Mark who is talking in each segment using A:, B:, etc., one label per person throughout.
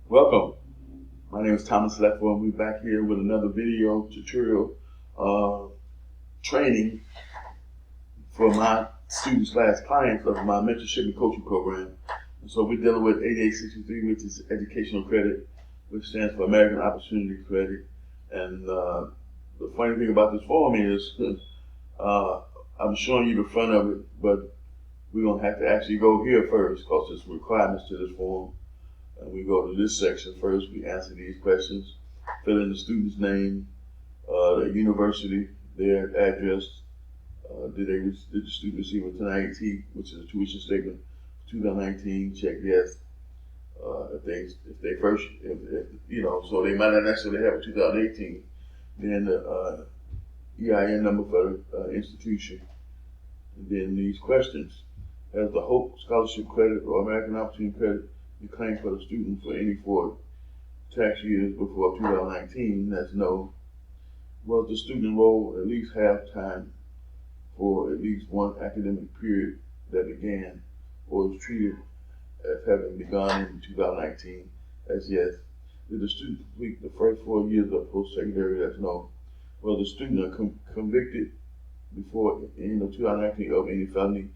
A: Welcome. My name is Thomas Leffler, and we're back here with another video tutorial training for my students/clients of my mentorship and coaching program. And so we're dealing with 8863, which is educational credit, which stands for American Opportunity Credit. And the funny thing about this form is I'm showing you the front of it, but we're going to have to actually go here first because there's requirements to this form. And we go to this section first. We answer these questions, fill in the student's name, the university, their address. Did the student receive a 10IET, which is a tuition statement for 2019? Check yes. So they might not necessarily have a 2018. Then the EIN number for the institution. And then these questions: has the Hope Scholarship Credit or American Opportunity Credit you claim for the student for any 4 tax years before 2019? That's no. Was the student enrolled at least half time for at least one academic period that began or was treated as having begun in 2019? That's yes. Did the student complete the first 4 years of post-secondary? That's no. Was the student convicted before the end of 2019 of any felony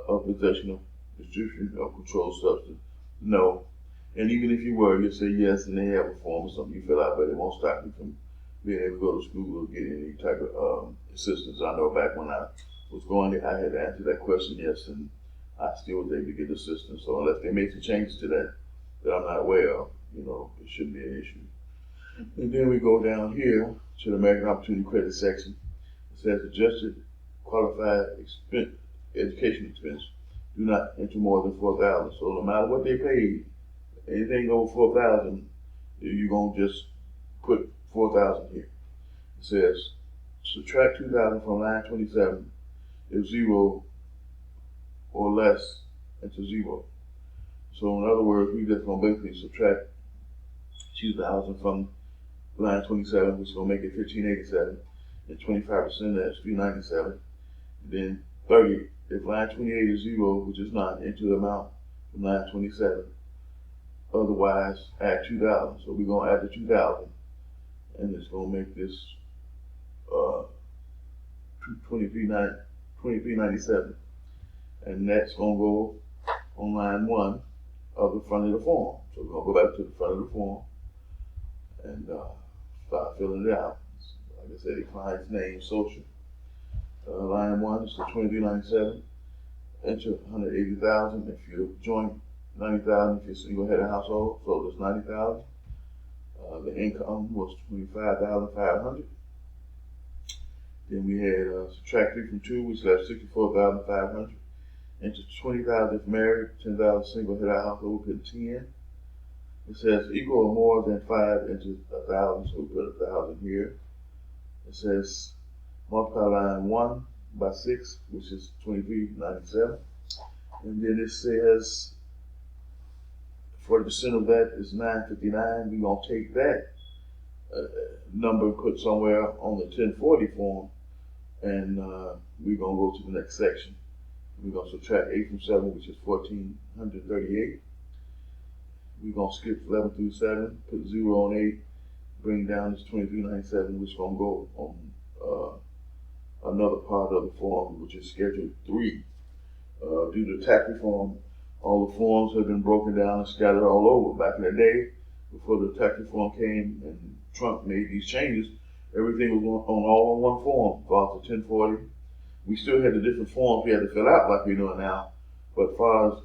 A: of possession of distribution of controlled substance? No. And even if you were, you say yes, and they have a form or something you fill out, but it won't stop you from being able to go to school or get any type of assistance. I know back when I was going there, I had to answer that question yes, and I still was able to get assistance. So unless they made some changes to that I'm not aware of, it shouldn't be an issue. And then we go down here to the American Opportunity Credit section. It says adjusted qualified education expense do not enter more than $4,000. So no matter what they paid, anything over $4,000, you're gonna just put $4,000 here. It says subtract $2,000 from line 27 if 0 or less into 0. So in other words, we just gonna basically subtract 2,000 from line 27, which is gonna make it 1,587, and 25% of that's 397. Then 30. If line 28 is 0, which is not, into the amount from line 27. Otherwise, add 2,000. So we're going to add the 2,000, and it's going to make this 2397. And that's going to go on line 1 of the front of the form. So we're going to go back to the front of the form and start filling it out. Like I said, the client's name, social. Line 1 is the 2397. Enter 180,000 if you're joint, 90,000 if you're single-headed household. So there's 90,000. The income was 25,500. Then we had subtract 3 from 2, which left 64,500. Enter 20,000 if married, 10,000 single-headed household. We put 10. It says equal or more than 5 into 1,000, so we put 1,000 here. It says multiply line 1 by 6, which is 2397. And then it says 40% of that is 959. We're going to take that number and put somewhere on the 1040 form, and we're going to go to the next section. We're going to subtract 8 from 7, which is 1,438. We're going to skip 11 through 7, put 0 on 8, bring down this 2397, which is going to go on another part of the form, which is Schedule 3. Due to tax reform, all the forms have been broken down and scattered all over. Back in the day, before the tax reform came and Trump made these changes, everything was on all on one form. For the 1040, we still had the different forms we had to fill out like we're doing now, but as far as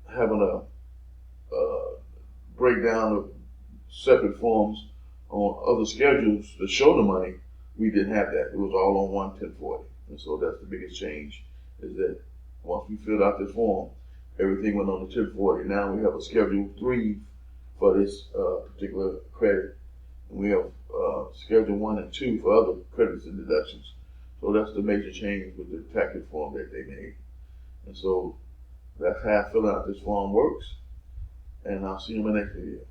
A: having a breakdown of separate forms on other schedules to show the money, we didn't have that. It was all on one 1040. And so that's the biggest change, is that once we filled out this form, everything went on the 1040. Now we have a Schedule 3 for this particular credit. And we have Schedule 1 and 2 for other credits and deductions. So that's the major change with the tax reform that they made. And so that's how filling out this form works. And I'll see you in my next video.